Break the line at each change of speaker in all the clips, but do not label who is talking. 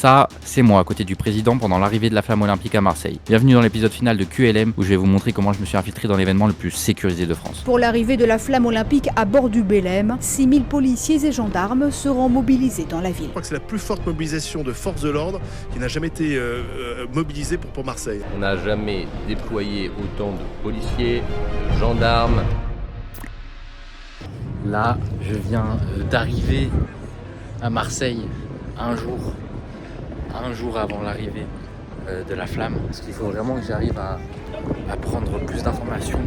Ça, c'est moi à côté du président pendant l'arrivée de la flamme olympique à Marseille. Bienvenue dans l'épisode final de QLM où je vais vous montrer comment je me suis infiltré dans l'événement le plus sécurisé de France.
Pour l'arrivée de la flamme olympique à bord du Belém, 6000 policiers et gendarmes seront mobilisés dans la ville.
Je crois que c'est la plus forte mobilisation de forces de l'ordre qui n'a jamais été mobilisée pour Marseille.
On n'a jamais déployé autant de policiers, gendarmes.
Là, je viens d'arriver à Marseille un jour avant l'arrivée de la flamme, parce qu'il faut vraiment que j'arrive à prendre plus d'informations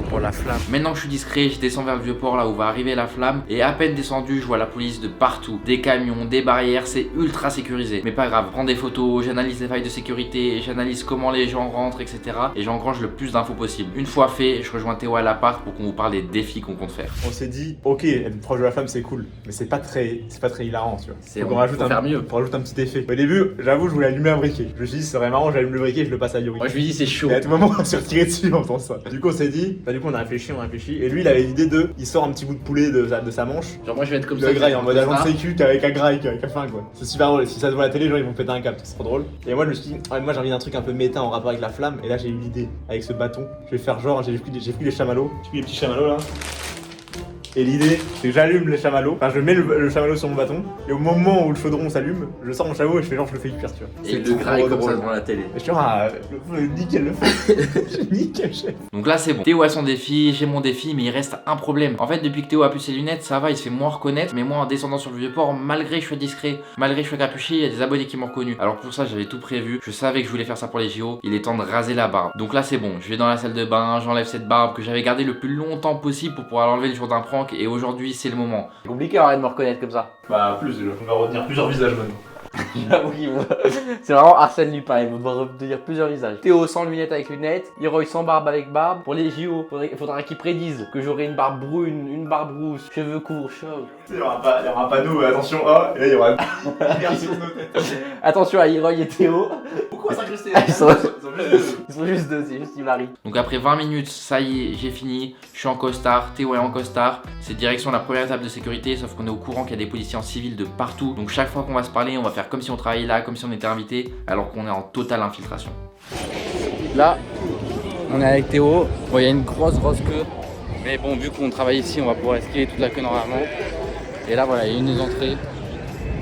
pour la flamme. Maintenant que je suis discret, je descends vers le Vieux-Port là où va arriver la flamme, et à peine descendu, je vois la police de partout, des camions, des barrières, c'est ultra sécurisé. Mais pas grave, je prends des photos, j'analyse les failles de sécurité, j'analyse comment les gens rentrent, etc. Et j'engrange le plus d'infos possible. Une fois fait, je rejoins Théo à l'appart pour qu'on vous parle des défis qu'on compte faire.
On s'est dit, ok, être proche de la flamme c'est cool, mais c'est pas très hilarant, tu vois.
On
rajoute
faire mieux.
On rajoute un petit effet. Au début, j'avoue, je voulais allumer un briquet. Je me suis dit, ce serait marrant, j'allume le briquet et je le passe à Yuri.
Moi je lui dis c'est chaud.
Et à tout moment, on s'est retiré dessus en faisant ça. Du coup, on s'est dit, du coup, on a réfléchi. Et lui, il avait l'idée il sort un petit bout de poulet de sa manche.
Genre moi je vais être comme ça.
Le graille en mode agent de sécu avec un graille, avec un fin quoi. C'est super drôle. Si ça se voit à la télé, les gens ils vont péter un câble, c'est trop drôle. Et moi, je me suis dit, moi j'ai envie d'un truc un peu méta en rapport avec la flamme. Et là, j'ai eu l'idée avec ce bâton. Je vais faire genre, j'ai pris les chamallows. J'ai pris les petits chamallows là. Et l'idée, c'est que j'allume les chamallows, enfin je mets le chamallow sur mon bâton, et au moment où le chaudron s'allume, je sors mon chamallow et je fais genre je le fais cuire, tu vois.
Et le graille comme ça devant la télé.
Et je suis nickel le fait. Nickel chef.
Donc là c'est bon. Théo a son défi, j'ai mon défi, mais il reste un problème. En fait, depuis que Théo a plus ses lunettes, ça va, il se fait moins reconnaître. Mais moi en descendant sur le Vieux-Port, malgré que je sois discret, malgré que je sois capuché, il y a des abonnés qui m'ont reconnu. Alors pour ça, j'avais tout prévu. Je savais que je voulais faire ça pour les JO. Il est temps de raser la barbe. Donc là c'est bon. Je vais dans la salle de bain, j'enlève cette barbe que j'avais gardée le plus longtemps possible pour pouvoir l'enlever le jour d'un prank. Et aujourd'hui, c'est le moment.
C'est compliqué de me reconnaître comme ça.
Bah plus, on va retenir plusieurs visages maintenant.
J'avoue qu'il c'est vraiment Arsène Lupin, il va retenir plusieurs visages. Théo sans lunettes avec lunettes, Leroy sans barbe avec barbe. Pour les JO, il faudra qu'ils prédisent que j'aurai une barbe brune, une barbe rousse, cheveux courts, chauves.
Il y aura un panneau, attention, et là il y aura une version de nos têtes.
Attention à Leroy et Théo.
Pourquoi s'incruster
Ils sont juste deux, c'est juste Hilary.
Donc après 20 minutes, ça y est, j'ai fini. Je suis en costard, Théo est en costard. C'est direction la première étape de sécurité, sauf qu'on est au courant qu'il y a des policiers en civil de partout. Donc chaque fois qu'on va se parler, on va faire comme si on travaillait là, comme si on était invité, alors qu'on est en totale infiltration. Là, on est avec Théo. Bon, il y a une grosse queue. Mais bon, vu qu'on travaille ici, on va pouvoir esquiver toute la queue normalement. Et là, voilà, il y a une des entrées.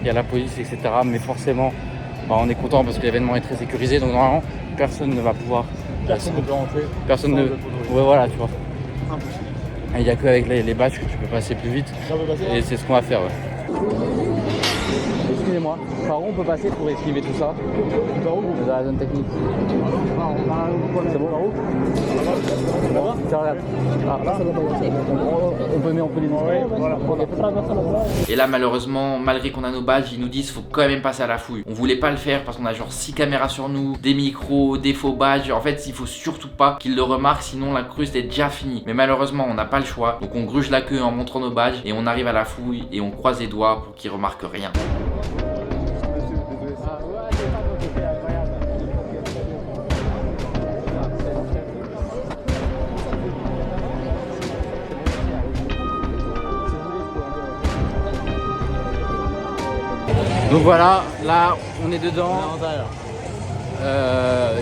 Il y a la police, etc. Mais forcément, on est content parce que l'événement est très sécurisé. Donc normalement, personne ne va pouvoir...
Personne ne peut rentrer.
Personne ne... Ouais, voilà, tu vois. Il n'y a que avec les badges que tu peux passer plus vite. Et c'est ce qu'on va faire, ouais. Excusez-moi, par où on peut passer pour esquiver tout ça? Par où? Dans la zone technique. C'est bon, par où? Tiens, regarde. On peut l'identifier. Voilà. Et là, malheureusement, malgré qu'on a nos badges, ils nous disent faut quand même passer à la fouille. On voulait pas le faire parce qu'on a genre 6 caméras sur nous, des micros, des faux badges. En fait, il faut surtout pas qu'ils le remarquent, sinon la cruste est déjà finie. Mais malheureusement, on n'a pas le choix. Donc on gruge la queue en montrant nos badges et on arrive à la fouille et on croise les doigts pour qu'ils remarquent rien. Donc voilà, là on est dedans.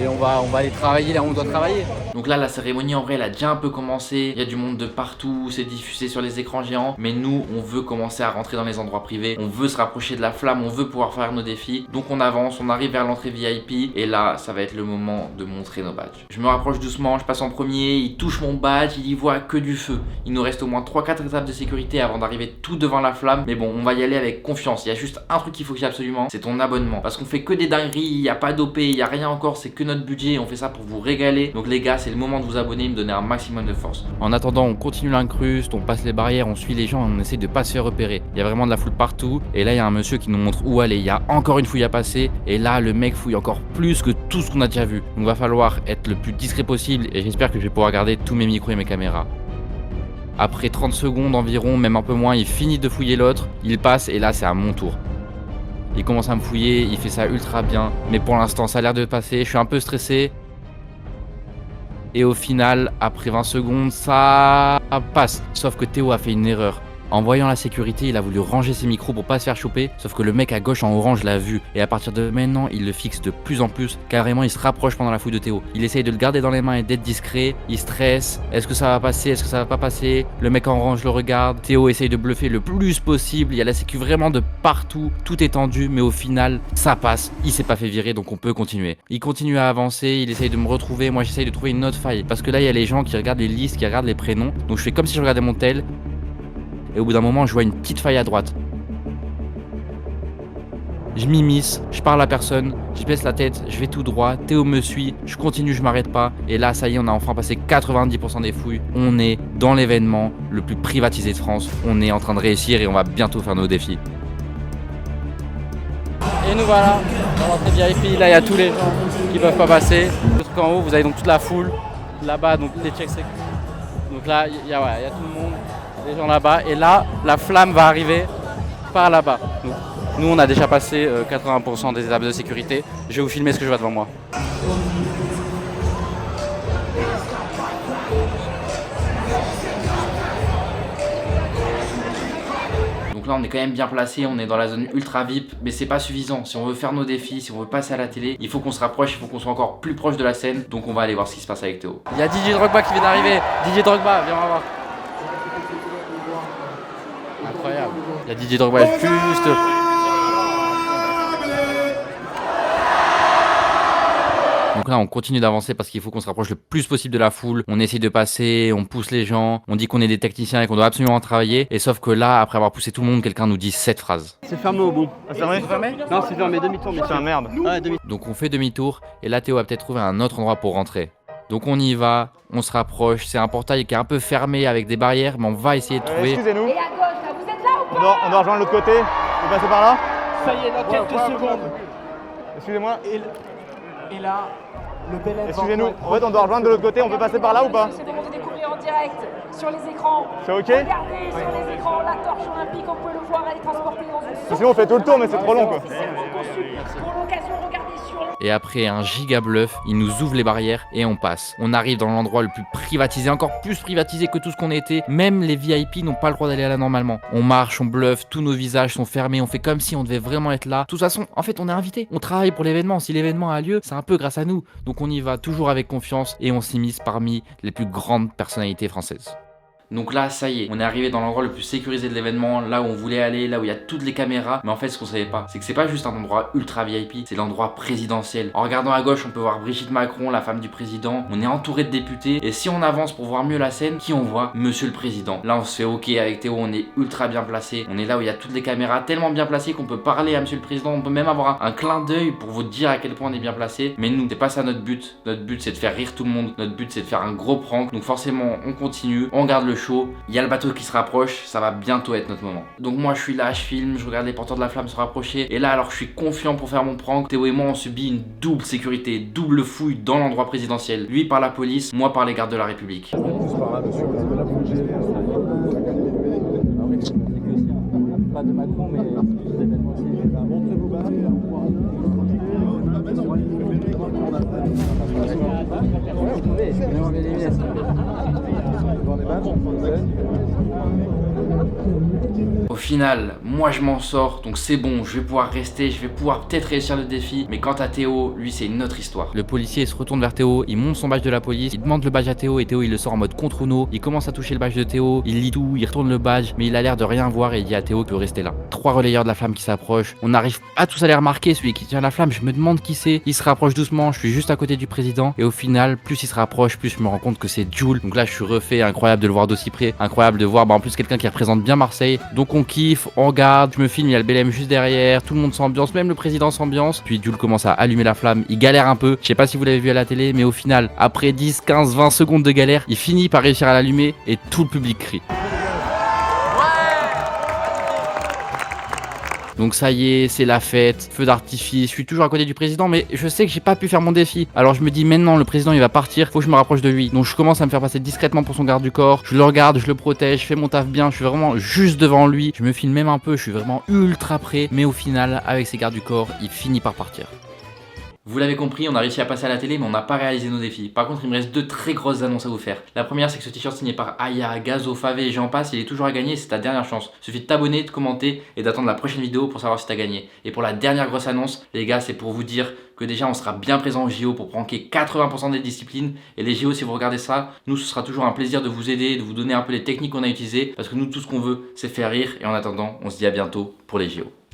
Et on va aller travailler là où on doit travailler. Donc là la cérémonie en vrai elle a déjà un peu commencé. Il y a du monde de partout, c'est diffusé sur les écrans géants. Mais nous on veut commencer à rentrer dans les endroits privés. On veut se rapprocher de la flamme, on veut pouvoir faire nos défis. Donc on avance, on arrive vers l'entrée VIP. Et là ça va être le moment de montrer nos badges. Je me rapproche doucement, je passe en premier. Il touche mon badge, il y voit que du feu. Il nous reste au moins 3-4 étapes de sécurité avant d'arriver tout devant la flamme. Mais bon on va y aller avec confiance. Il y a juste un truc qu'il faut que j'ai absolument, c'est ton abonnement. Parce qu'on fait que des dingueries, il n'y a pas d'OP, il n'y a rien encore, c'est que notre budget. On fait ça pour vous régaler. Donc les gars, c'est le moment de vous abonner et me donner un maximum de force. En attendant, on continue l'incruste, on passe les barrières, on suit les gens et on essaie de pas se faire repérer. Il y a vraiment de la foule partout. Et là, il y a un monsieur qui nous montre où aller. Il y a encore une fouille à passer. Et là, le mec fouille encore plus que tout ce qu'on a déjà vu. Donc va falloir être le plus discret possible. Et j'espère que je vais pouvoir garder tous mes micros et mes caméras. Après 30 secondes environ, même un peu moins, il finit de fouiller l'autre. Il passe et là, c'est à mon tour. Il commence à me fouiller, il fait ça ultra bien. Mais pour l'instant, ça a l'air de passer. Je suis un peu stressé. Et au final, après 20 secondes, ça passe. Sauf que Théo a fait une erreur. En voyant la sécurité, il a voulu ranger ses micros pour pas se faire choper, sauf que le mec à gauche en orange l'a vu, et à partir de maintenant, il le fixe de plus en plus, carrément il se rapproche pendant la fouille de Théo. Il essaye de le garder dans les mains et d'être discret, il stresse, est-ce que ça va passer, est-ce que ça va pas passer, le mec en orange le regarde, Théo essaye de bluffer le plus possible, il y a la sécu vraiment de partout, tout est tendu, mais au final, ça passe, il s'est pas fait virer, donc on peut continuer. Il continue à avancer, il essaye de me retrouver, moi j'essaye de trouver une autre faille, parce que là il y a les gens qui regardent les listes, qui regardent les prénoms, donc je fais comme si je regardais mon tel, et au bout d'un moment je vois une petite faille à droite. Je m'immisce, je parle à personne, je baisse la tête, je vais tout droit, Théo me suit, je continue, je m'arrête pas, et là ça y est, on a enfin passé 90% des fouilles, on est dans l'événement le plus privatisé de France, on est en train de réussir et on va bientôt faire nos défis.
Et nous voilà dans l'entrée VIP, là il y a tous les gens qui peuvent pas passer. Le truc en haut, vous avez donc toute la foule, là-bas donc les checks sécu. Donc là il y a tout le monde, les gens là-bas, et là la flamme va arriver par là-bas. Donc, nous on a déjà passé 80% des étapes de sécurité. Je vais vous filmer ce que je vois devant moi.
Donc là on est quand même bien placé, on est dans la zone ultra VIP, mais c'est pas suffisant. Si on veut faire nos défis, si on veut passer à la télé, il faut qu'on se rapproche, il faut qu'on soit encore plus proche de la scène. Donc on va aller voir ce qui se passe avec Théo.
Il y a DJ Drogba qui vient d'arriver. DJ Drogba, viens on va voir. Incroyable. Il y a DJ Drogba juste...
Donc là on continue d'avancer parce qu'il faut qu'on se rapproche le plus possible de la foule. On essaye de passer, on pousse les gens, on dit qu'on est des techniciens et qu'on doit absolument travailler. Et sauf que là, après avoir poussé tout le monde, quelqu'un nous dit cette phrase.
C'est fermé au bout. Ah, c'est fermé? Non, c'est fermé demi-tour, mais c'est un merde. Ouais,
Donc on fait demi-tour et là Théo a peut-être trouvé un autre endroit pour rentrer. Donc on y va, on se rapproche, c'est un portail qui est un peu fermé avec des barrières, mais on va essayer de trouver.
Excusez-nous.
Et à gauche, là, vous êtes là ou pas?
On doit rejoindre l'autre côté. Vous passez par là?
Ça y est, dans quelques secondes.
Excusez-moi.
Et là, le bel élève.
Excusez-nous. En fait, on doit rejoindre de l'autre côté. On peut passer par là ou pas?
C'est bon, vous découvrez en direct sur les écrans.
C'est ok?
Regardez sur les écrans la torche olympique, on peut le voir, elle est transportée dans une
Sinon, on fait tout le tour, mais c'est trop long quoi.
C'est conçu pour l'occasion, regardez sur le...
Et après un giga bluff, il nous ouvre les barrières et on passe. On arrive dans l'endroit le plus privatisé, encore plus privatisé que tout ce qu'on était. Même les VIP n'ont pas le droit d'aller là normalement. On marche, on bluffe, tous nos visages sont fermés, on fait comme si on devait vraiment être là. De toute façon, en fait, on est invité. On travaille pour l'événement. Si l'événement a lieu, c'est un peu grâce à nous. Donc on y va toujours avec confiance et on s'immisce parmi les plus grandes personnalités françaises. Donc là, ça y est, on est arrivé dans l'endroit le plus sécurisé de l'événement, là où on voulait aller, là où il y a toutes les caméras. Mais en fait, ce qu'on savait pas, c'est que c'est pas juste un endroit ultra VIP, c'est l'endroit présidentiel. En regardant à gauche, on peut voir Brigitte Macron, la femme du président. On est entouré de députés. Et si on avance pour voir mieux la scène, qui on voit? Monsieur le Président. Là, on se fait ok avec Théo, on est ultra bien placé. On est là où il y a toutes les caméras, tellement bien placées qu'on peut parler à Monsieur le Président. On peut même avoir un clin d'œil pour vous dire à quel point on est bien placé. Mais nous, c'est pas ça notre but. Notre but, c'est de faire rire tout le monde. Notre but, c'est de faire un gros prank. Donc forcément, on continue, on garde le show. Il y a le bateau qui se rapproche, ça va bientôt être notre moment. Donc moi je suis là, je filme, je regarde les porteurs de la flamme se rapprocher. Et là alors je suis confiant pour faire mon prank. Théo et moi on subit une double sécurité, double fouille dans l'endroit présidentiel. Lui par la police, moi par les gardes de la République.
Pas de Macron, mais
Au final, moi je m'en sors, donc c'est bon, je vais pouvoir rester, je vais pouvoir peut-être réussir le défi. Mais quant à Théo, lui c'est une autre histoire. Le policier se retourne vers Théo, il monte son badge de la police, il demande le badge à Théo et Théo il le sort en mode contre Uno. Il commence à toucher le badge de Théo, il lit tout, il retourne le badge, mais il a l'air de rien voir et il dit à Théo qu'il peut rester là. 3 relayeurs de la flamme qui s'approchent, on n'arrive pas tous à les remarquer, celui qui tient la flamme, je me demande qui c'est. Il se rapproche doucement, je suis juste à côté du président et au final, plus il se rapproche, plus je me rends compte que c'est Jules. Donc là je suis refait, incroyable de le voir d'aussi près, incroyable de voir en plus quelqu'un qui représente bien Marseille. Donc on kiffe, on regarde, je me filme, il y a le BLM juste derrière, tout le monde s'ambiance, même le président s'ambiance. Puis Jules commence à allumer la flamme, il galère un peu, je sais pas si vous l'avez vu à la télé, mais au final, après 10, 15, 20 secondes de galère, il finit par réussir à l'allumer et tout le public crie. Donc ça y est, c'est la fête, feu d'artifice, je suis toujours à côté du président mais je sais que j'ai pas pu faire mon défi. Alors je me dis maintenant le président il va partir, faut que je me rapproche de lui. Donc je commence à me faire passer discrètement pour son garde du corps, je le regarde, je le protège, je fais mon taf bien, je suis vraiment juste devant lui. Je me filme même un peu, je suis vraiment ultra près. Mais au final, avec ses gardes du corps, il finit par partir. Vous l'avez compris, on a réussi à passer à la télé mais on n'a pas réalisé nos défis. Par contre il me reste 2 très grosses annonces à vous faire. La première c'est que ce t-shirt signé par Aya, Gazo, Favé et j'en passe, il est toujours à gagner, c'est ta dernière chance. Il suffit de t'abonner, de commenter et d'attendre la prochaine vidéo pour savoir si t'as gagné. Et pour la dernière grosse annonce, les gars, c'est pour vous dire que déjà on sera bien présent au JO pour pranker 80% des disciplines. Et les JO, si vous regardez ça, nous ce sera toujours un plaisir de vous aider, de vous donner un peu les techniques qu'on a utilisées. Parce que nous tout ce qu'on veut c'est faire rire. Et en attendant, on se dit à bientôt pour les JO.